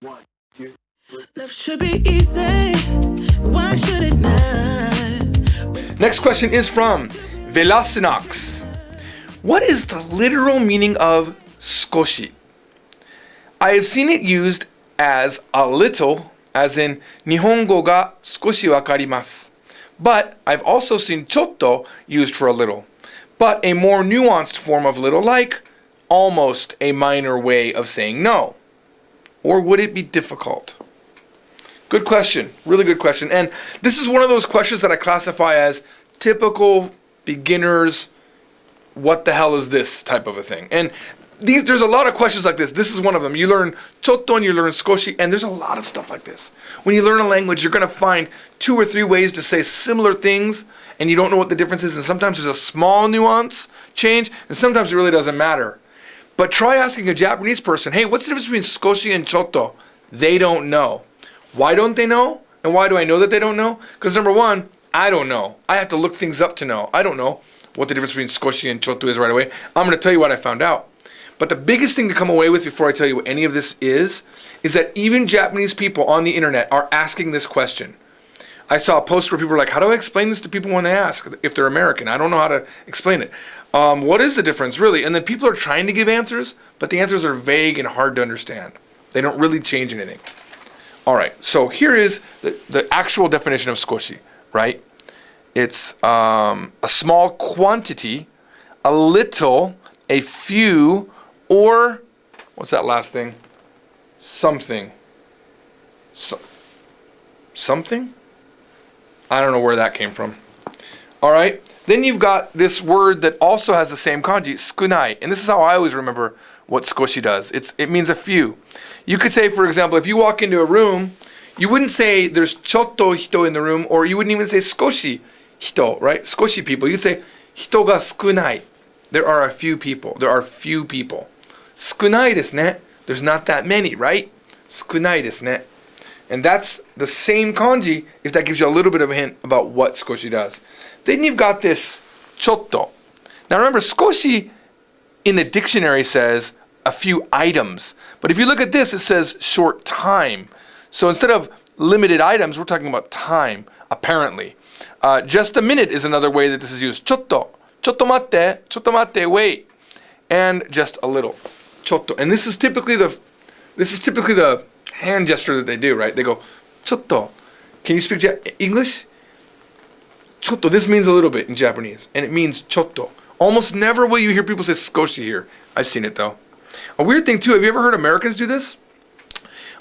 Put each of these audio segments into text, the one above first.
Love should be easy. Why should it not? Next question is from Velasinox. What is the literal meaning of skoshi? I have seen it used as a little, as in Nihongo ga skoshi wakarimasu. But I've also seen chotto used for a little, but a more nuanced form of little, like almost a minor way of saying no. Or would it be difficult? Good question. Really good question. And this is one of those questions that I classify as typical beginners, what the hell is this type of a thing. And there's a lot of questions like this. This is one of them. You learn chotto and you learn skoshi, and there's a lot of stuff like this. When you learn a language, you're going to find 2 or 3 ways to say similar things, and you don't know what the difference is. And sometimes there's a small nuance change, and sometimes it really doesn't matter. But try asking a Japanese person, hey, what's the difference between skoshi and chotto? They don't know. Why don't they know? And why do I know that they don't know? Because number one, I don't know. I have to look things up to know. I don't know what the difference between skoshi and chotto is right away. I'm going to tell you what I found out. But the biggest thing to come away with before I tell you what any of this is that even Japanese people on the internet are asking this question. I saw a post where people were like, how do I explain this to people when they ask if they're American? I don't know how to explain it. What is the difference, really? And then people are trying to give answers, but the answers are vague and hard to understand. They don't really change anything. All right, so here is the actual definition of skoshi, right? It's a small quantity, a little, a few, or, what's that last thing? Something. Something? I don't know where that came from. All right, then you've got this word that also has the same kanji, sukunai. And this is how I always remember what skoshi does. It means a few. You could say, for example, if you walk into a room, you wouldn't say there's chotto hito in the room, or you wouldn't even say skoshi hito, right? Skoshi people. You'd say hito ga sukunai. There are a few people. There are few people. Sukunai desu ne. There's not that many, right? Sukunai desu ne. And that's the same kanji, if that gives you a little bit of a hint about what skoshi does. Then you've got this chotto. Now remember, skoshi in the dictionary says a few items. But if you look at this, it says short time. So instead of limited items, we're talking about time, apparently. Just a minute is another way that this is used. Chotto. Chotto matte, wait. And just a little. Chotto. And this is typically the hand gesture that they do, right? They go, chotto. Can you speak English? Chotto. This means a little bit in Japanese. And it means chotto. Almost never will you hear people say skoshi here. I've seen it though. A weird thing too, have you ever heard Americans do this?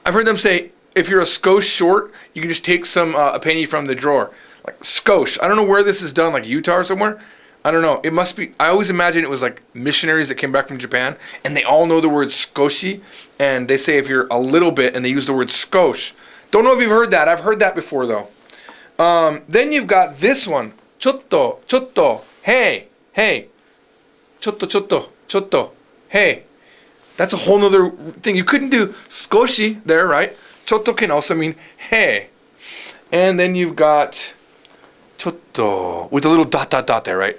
I've heard them say, if you're a skosh short, you can just take a penny from the drawer. Like skosh. I don't know where this is done, like Utah or somewhere. I don't know. It must be, I always imagine it was like missionaries that came back from Japan, and they all know the word skoshi, and they say if you're a little bit, and they use the word skosh. Don't know if you've heard that. I've heard that before though. Then you've got this one. Chotto. Hey. Chotto. Hey. That's a whole nother thing. You couldn't do skoshi there, right? Chotto can also mean hey. And then you've got chotto with a little dot there, right?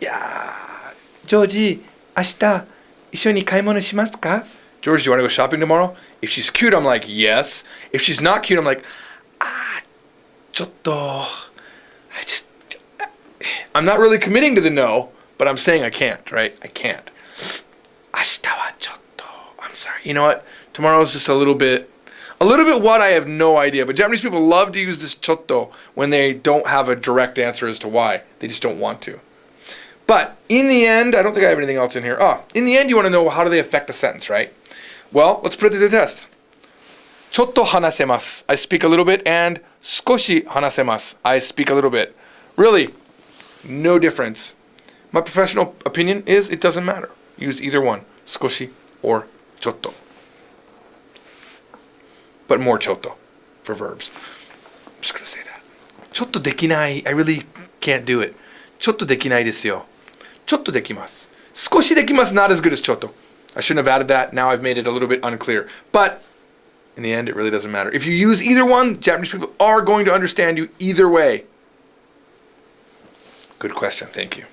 Yeah. George, 明日一緒に買い物しますか? George, do you want to go shopping tomorrow? If she's cute, I'm like, yes. If she's not cute, I'm like, chotto. I'm not really committing to the no, but I'm saying I can't, right? I can't. 明日はちょっと. I'm sorry. You know what? Tomorrow's just a little bit what I have no idea. But Japanese people love to use this chotto when they don't have a direct answer as to why. They just don't want to. But in the end, I don't think I have anything else in here. In the end, you want to know how do they affect a sentence, right? Well, let's put it to the test. Chotto hanasemasu. I speak a little bit. And skoshi hanasemasu. I speak a little bit. Really, no difference. My professional opinion is it doesn't matter. Use either one, skoshi or chotto. But more chotto for verbs. I'm just going to say that. Chotto dekinai. I really can't do it. Chotto dekinai desu yo. Chotto dekimasu. Skoshi dekimasu, not as good as chotto. I shouldn't have added that. Now I've made it a little bit unclear. But in the end, it really doesn't matter. If you use either one, Japanese people are going to understand you either way. Good question. Thank you.